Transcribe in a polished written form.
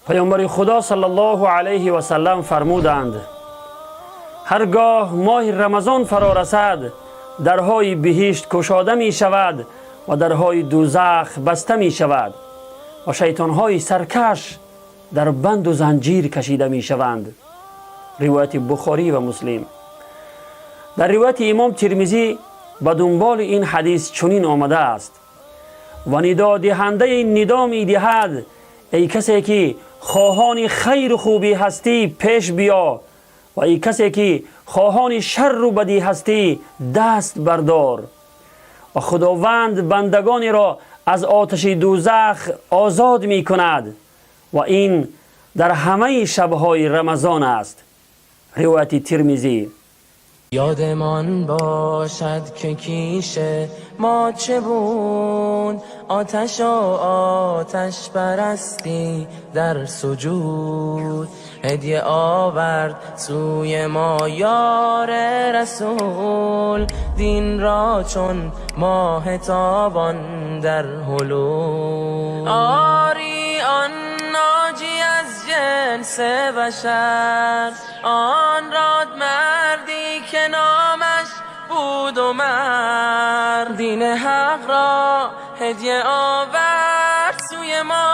پیامبر خدا صلی الله علیه و سلم فرمودند هرگاه ماه رمضان فرا رسد درهای بهشت گشاده می شود و درهای دوزخ بسته می شود و شیطانهای سرکش در بند و زنجیر کشیده می شوند. روایت بخاری و مسلم. در روایت امام ترمذی به دنبال این حدیث چنین آمده است و ندا دهنده این ندا می دهد ای کسی که خواهان خیر و خوبی هستی پیش بیا و ای کسی که خواهان شر و بدی هستی دست بردار و خداوند بندگانی را از آتش دوزخ آزاد می کند و این در همه شبهای رمضان است. روایت ترمذی. یادمان باشد که کیش ما چه بود، آتش و آتش پرستی در سجود، هدیه آورد سوی ما یار رسول، دین را چون ماه تابان در هلول. آری آن ناجی از جنس بشر، آن راد مردی که نامش بود عمر، دین حق را هدیه آورد سوی ما